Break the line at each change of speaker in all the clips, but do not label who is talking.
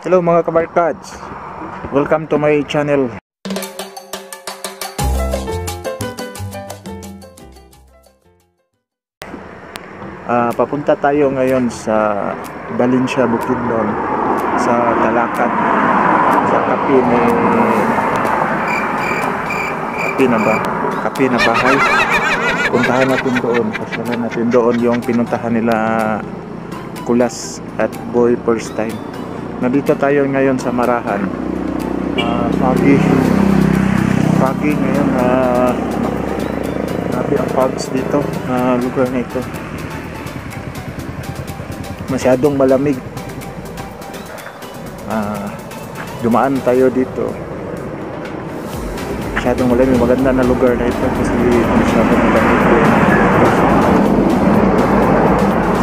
Hello mga kabarkads, welcome to my channel. Papunta tayo ngayon sa Valencia, Bukidnon, sa Talakat, sa kape na bahay. Puntahan natin doon, pasyalan natin doon yung pinuntahan nila Kulas at Boy first time. Nandito tayo ngayon sa Marahan. Foggy ngayon. Grabe ang fogs dito na lugar na ito. Masyadong malamig. Dumaan tayo dito. Masyadong malamig. Maganda na lugar na ito kasi masyadong malamig.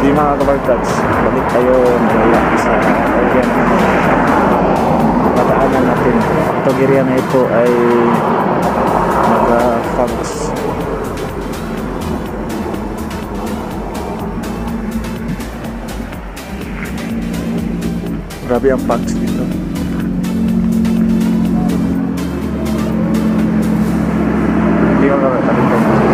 Sige mga kabarkads, balik tayo mula sa area na pataanan natin. Itong area na ito ay nag-fogs. Grabe ang fogs dito. Hindi ko nakakalimutan.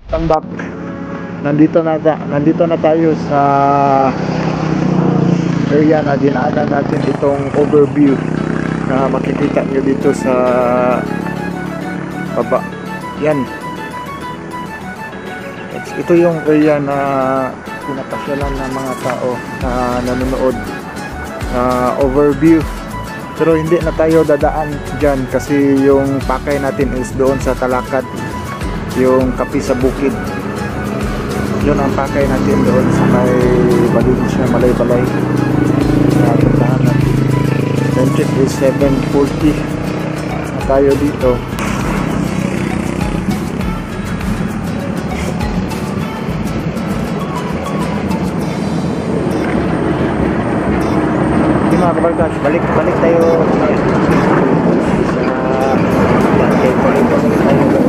Come back. Nandito na tayo sa area na dinaanan natin. Itong overview na makikita nyo dito sa baba. Yan. Ito yung area na pinapasyalan ng mga tao na nanonood. Overview. Pero hindi na tayo dadaan dyan kasi yung pakay natin is doon sa Talakat, yung kape sa bukid. Yun ang pakay natin doon sa may Valencia, Balay-Balay. Puntahan natin. Time check is 7:40 na tayo dito. Hindi mga kabarkas, balik tayo sa balik tayo doon.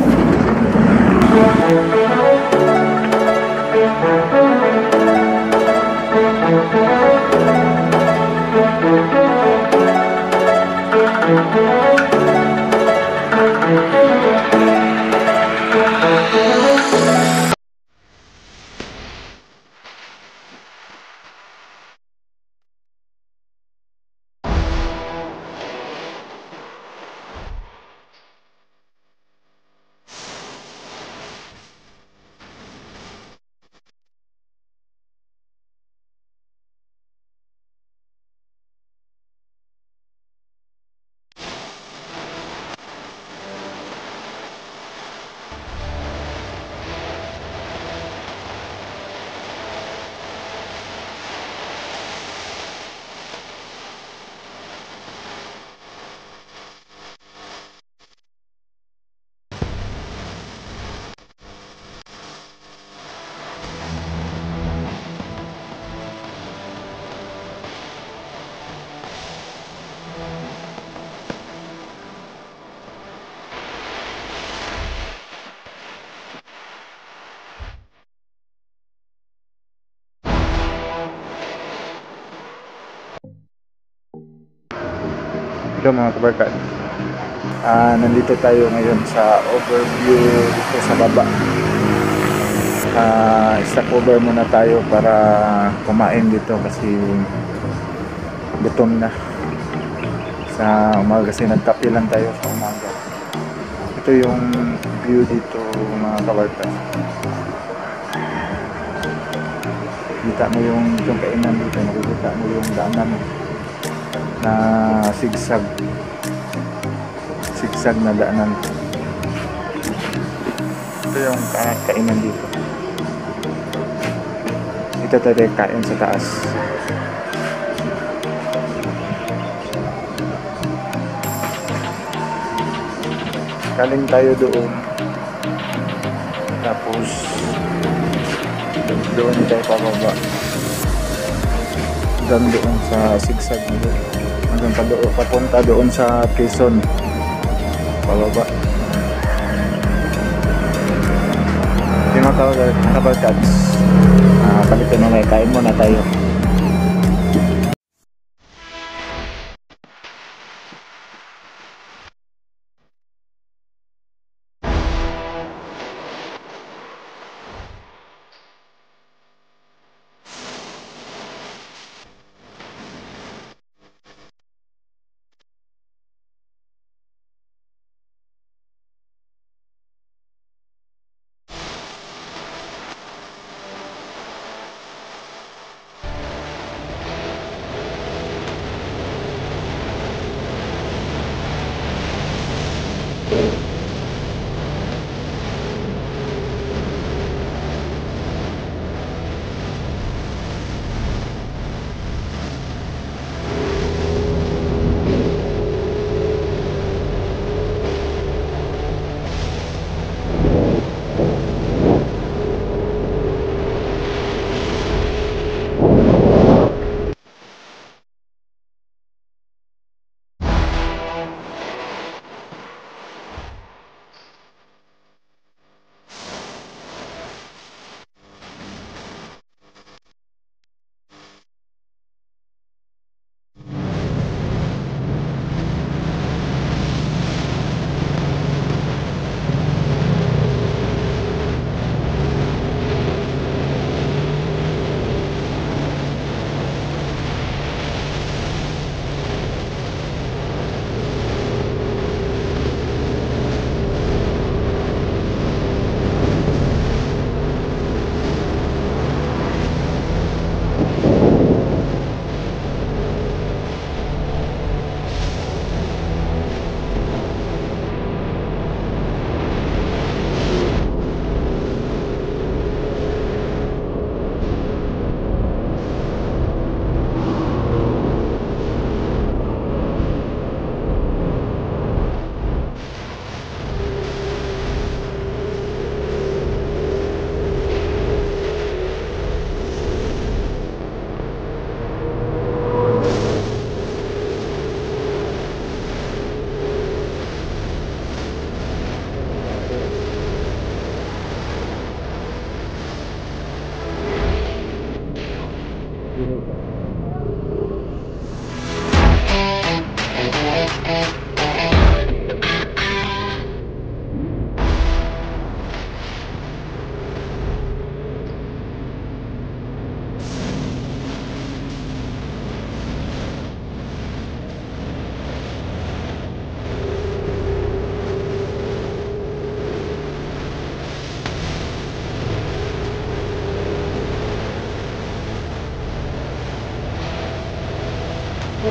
Hello mga kabarkad. Nandito tayo ngayon sa overview dito sa baba. Stop over muna tayo para kumain dito kasi gutom na. Sa umaga kasi nagkape lang tayo sa umaga. Ito yung view dito mga kabarkad. Kita mo yung kainan dito, makikita mo yung daanan na sigsag na daanan. Ito yung kainan dito. Ito tayo kain sa taas. Kaling tayo doon, tapos doon tayo pababa doon sa sigsag na doon hanggang papunta doon sa Quezon pababa. Yung mga kabarkads, palitin na may kain muna tayo.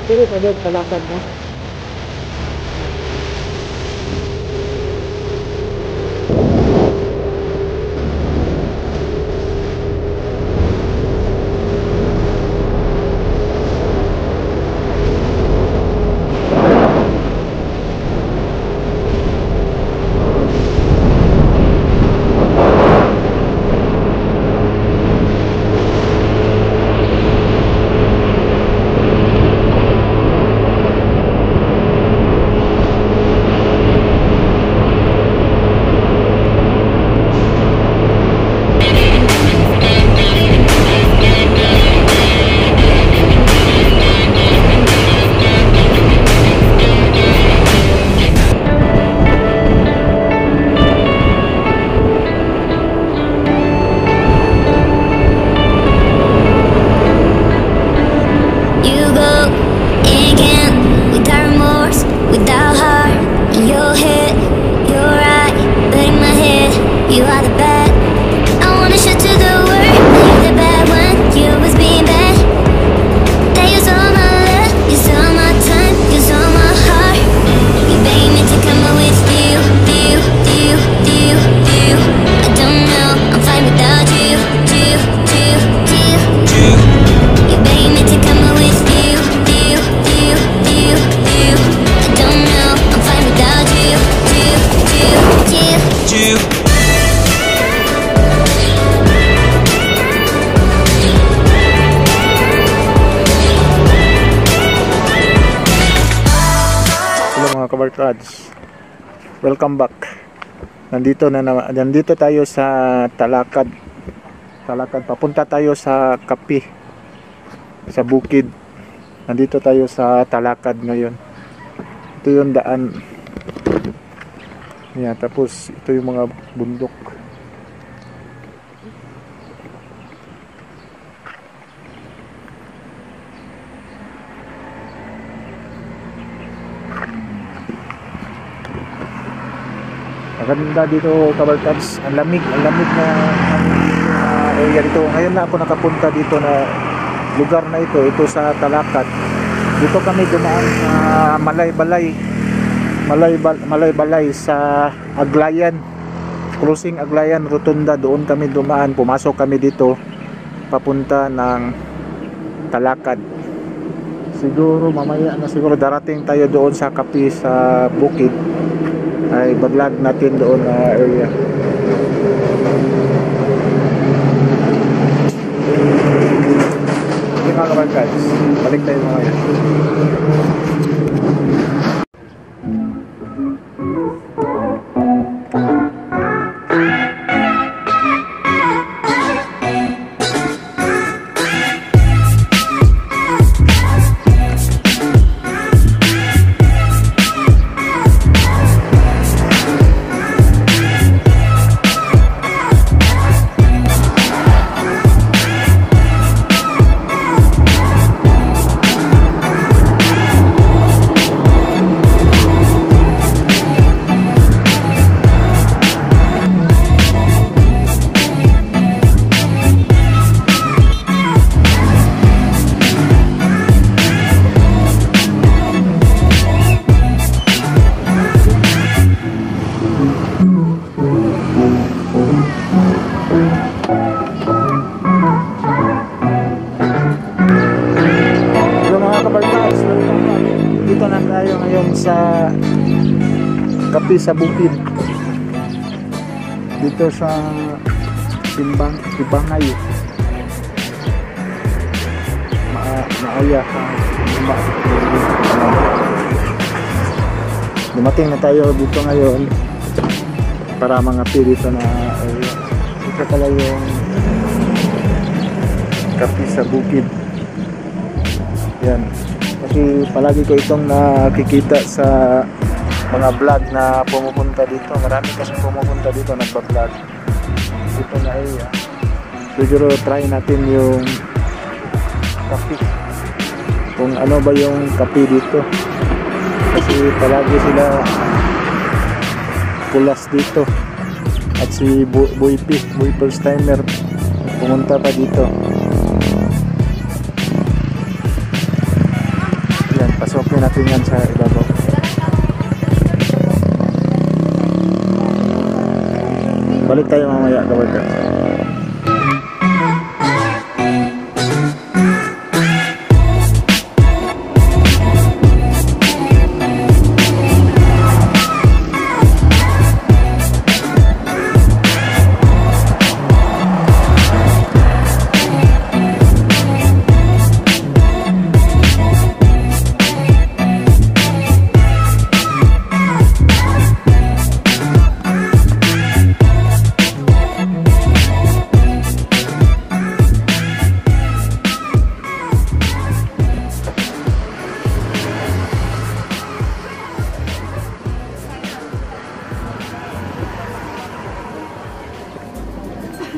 Pero pwede talakad mo.
Your head, you're right, but in my head, you are the bad. I wanna shout to the world, you're the bad one. You was being bad. That use all my love, use all my time, use all my heart. You begging me to come out with you, you, you, you, you. I don't know, I'm fine without you, you, you, you, you. You begging me to come out with you, you, you, you, you. I don't know, I'm fine without you, you, you, you, you.
Hello mga kabarkads, welcome back. Nandito tayo sa Talakad. Papunta tayo sa Kapi, sa bukid. Nandito tayo sa Talakad ngayon. Ito yung daan. Yan, tapos ito yung mga bundok. Maganda dito kabarkads, ang lamig na area dito. Ngayon na ako nakapunta dito na lugar na ito sa Talakad. Dito kami dumaan sa Malaybalay sa Aglayan, crossing Aglayan Rotunda. Doon kami dumaan, pumasok kami dito papunta ng Talakad. Siguro mamaya na siguro darating tayo doon sa Kapi sa bukid, ay vlog natin doon na area. Hindi mga kabarkads, balik tayo mamaya. Dito na tayo ngayon sa Kapi sa bukid, dito sa Tibangay. Maaya ka dumating na tayo dito ngayon para mga dito na ito pala yung Kapi sa bukid. Yan, kasi palagi ko itong nakikita sa mga vlog na pumupunta dito. Marami kasi pumupunta dito, nagpa-vlog dito na area. Siguro try natin yung Kapi, kung ano ba yung Kapi dito, kasi palagi sila pulas dito. At si Boy first timer pumunta pa dito. Yan, pasokin natin yan sa ibabaw. Balik tayo mamaya kabarka.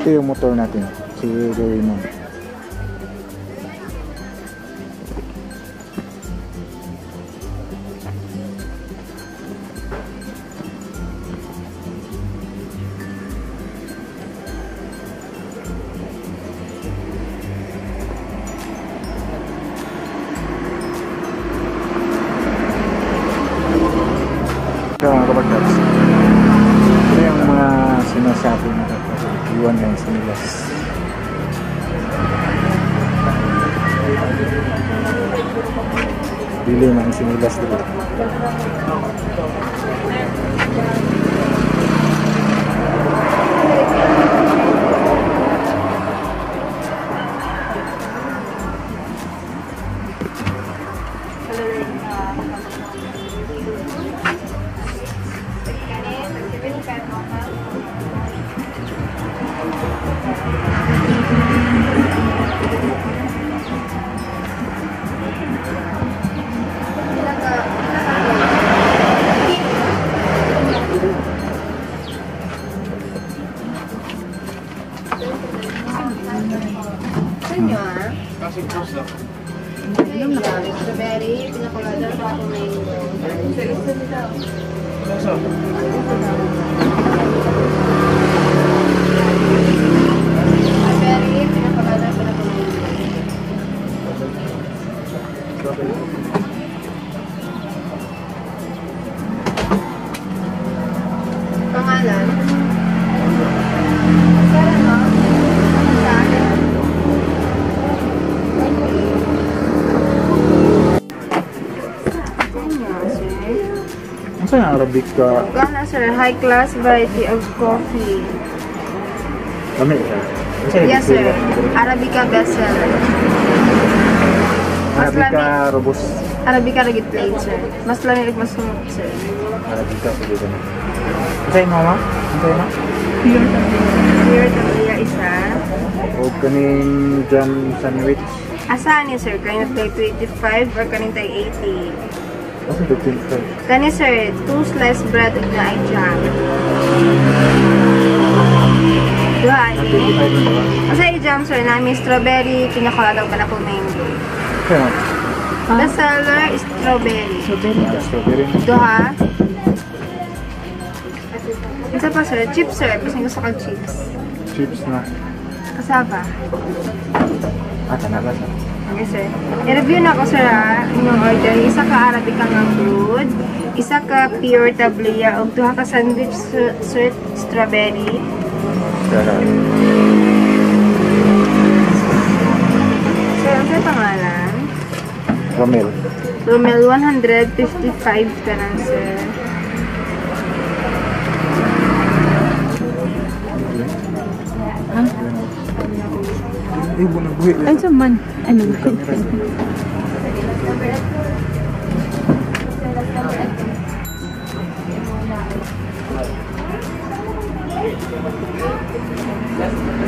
Ito yung motor natin, si Raymond. Kaya mga kapag-dads, ito yung mga sinasabi na iwan na yung sinilas. Bili ng sinilas dito.
Strawberry, pinakulada sa ako mango. Strawberry, pinakulada sa ako mango. Pangalan? Sara, no? Sara.
Ano yung Arabic ka?
Gana sir, high class variety of coffee.
Kami sir?
Yes sir, Arabica bestseller. Mas
Arabica
lami-
robust.
Arabica rigid plain sir. Mas lamig mas sumot sir.
Arabica sige ganun. Ano yung mama? Ano yung mama?
Pure Tablia isa.
O kaning jam sandwich.
Asa ni sir, kayo na 25 or kanin tayo 80.
Kasi 15.
Kani sir, 2 sliced bread ug na ay jam. Duha ni.
25 na ba?
Asa ay jam sir, nami strawberry, pinakuladaw pa na po mango.
Kaya
Bestseller, strawberry.
strawberry na.
Duha. Isa pa sir, chips sir, kasi gusto kang chips.
Chips na.
Kasaba.
Tanala sir.
Okay sir. I-review na ko sir ha, inyong order. Isa ka Arabica nga brood, isa ka pure tablia, ug duha ka sandwich sweet strawberry.
Kaya
Sir, ang sa'yo pangalan?
Romel.
Romel, 155 ka lang sir.
Ay, bunang buhi.
Ay, man. Ano?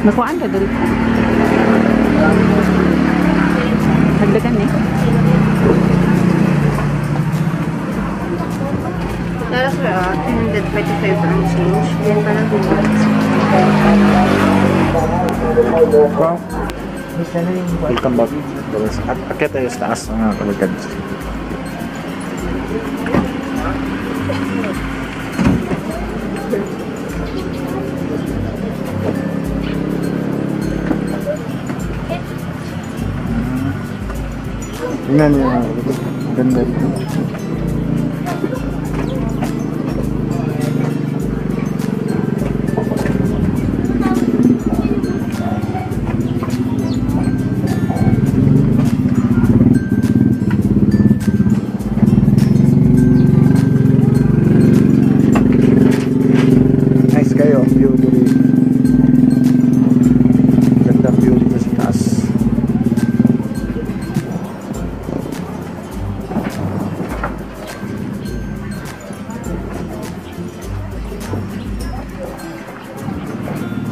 Nakuhaan ka dali. Hagdagan eh.
Tara sir, 325 ang change. Yan pala bunot.
Wow. Welcome back. Akit tayo sa taas mga kalagad. Tingnan niyo mga kalagad. Ganda dito.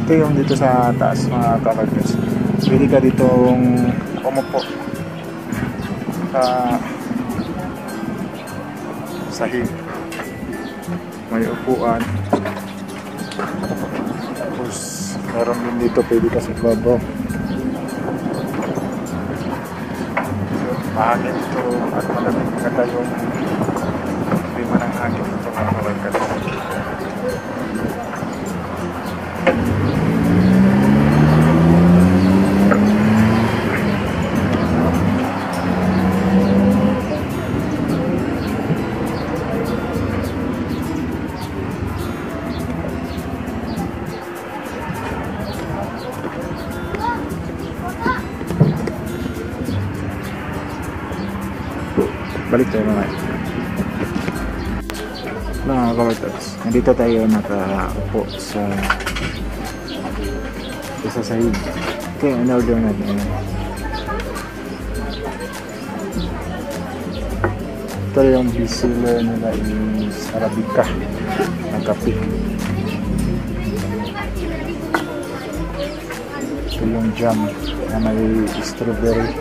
Ito yung dito sa taas mga kakagres. Pwede ka ditong umupo sa sahig. May upuan. Tapos meron din dito pwede ka sa baba. Mahangin ito at malamig na tayong lima ng hangin ito mga kakagres. Balik tayo mga kabarkads. Nandito tayo nakaupo sa sahig. Okay, in-order natin. Ito yung bestseller nila is Arabica ng kape. Ito yung jam na may strawberry.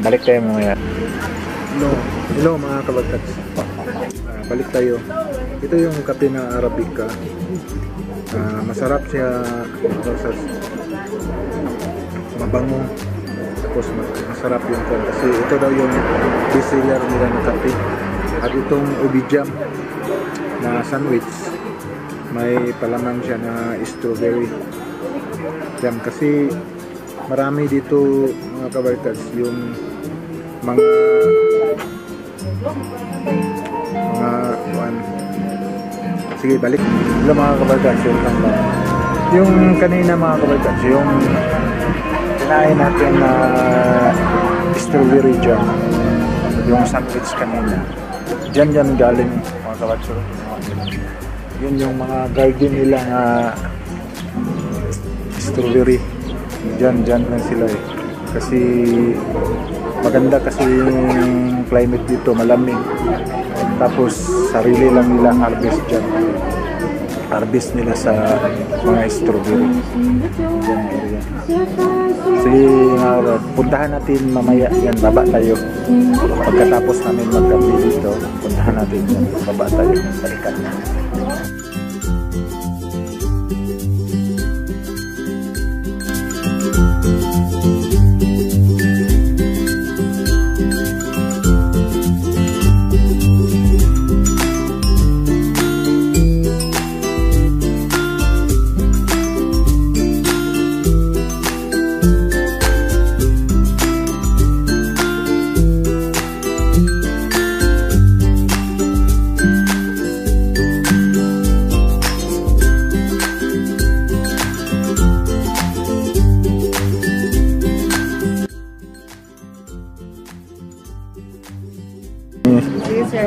Balik tayo mamaya. Hello mga kabarkads. Balik tayo. Ito yung kape na Arabica. Masarap siya. Mabango. Tapos masarap yung kasi ito daw yung bestseller nila ng kape. At itong ubi jam na sandwich, may palaman siya na strawberry jam. Kasi marami dito mga kabarkads yung mga sige balik. Hello mga kabarkads, yung kanina mga kabarkads, yung kinain natin na strawberry jam, yung sandwich kanina, dyan galing mga kabarkads. Yun yung mga garden nila na strawberry. Dyan lang sila eh. Kasi maganda kasi yung climate dito, malamig. Tapos sarili lang nila harvest dyan. Harvest nila sa mga strawberry. Dyan. Sige, puntahan natin mamaya yan, baba tayo. Pagkatapos namin magkape dito, puntahan natin yan, baba tayo, balikan na.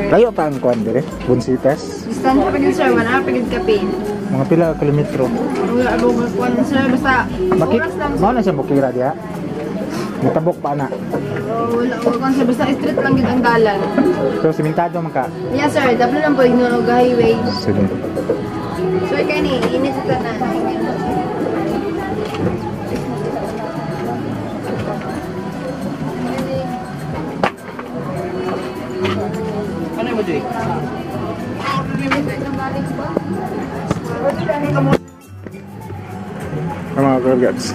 Layo pa ang kuwan dire, Bunsitas.
Distansya pa din sir, wala pa din kape.
Mga pila kilometro.
Wala abog kuan sir, basta oras lang.
Mao na siya bukira diha. Mutabok pa na.
Wala kuan sir, basta street lang gid ang dalan.
So simentado man ka.
Yeah sir, double lang po igno highway.
Sige.
Sir kani ini sa tanan.
Mga kabarkads,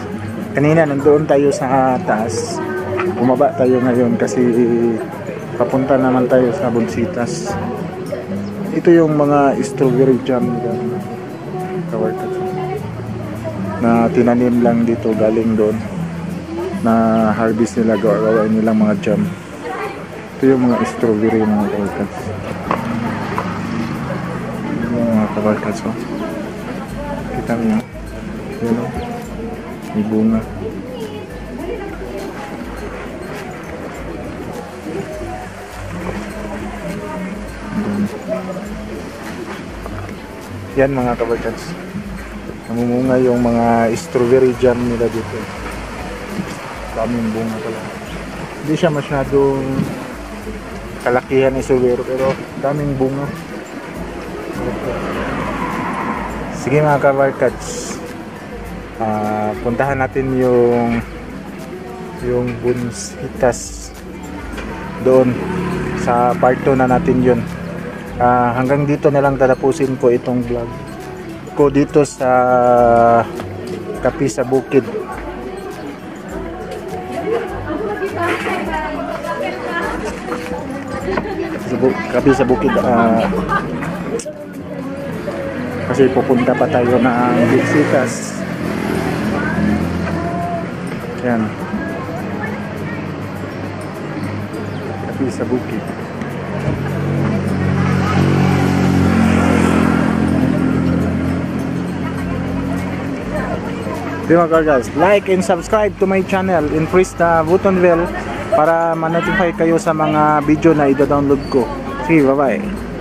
kanina nandoon tayo sa taas, bumaba tayo ngayon kasi papunta naman tayo sa Bunsitas. Ito yung mga strawberry jam kabarkads na tinanim lang dito, galing doon na harvest nila, gawain nilang mga jam. Ito yung mga strawberry mga kabarkads. Mga kabarkads, oh. Kita niyo yun, oh. May bunga. Yan mga kabarkads, namumunga yung mga strawberry jam nila dito. Daming bunga pala. Hindi siya masyadong kalakihan ni strawberry pero daming bunga. Sige mga kabarkads, puntahan natin yung Bunsitas doon sa part 2 na natin yun. Hanggang dito na lang tatapusin ko itong vlog ko dito sa Kape sa Bukid. Kape sa Bukid, kasi pupunta pa tayo ng Bunsitas. Yan, Kape sa Bukid. Di ba guys, like and subscribe to my channel and press the button bell para ma-notify kayo sa mga video na i-download ko. See, bye-bye.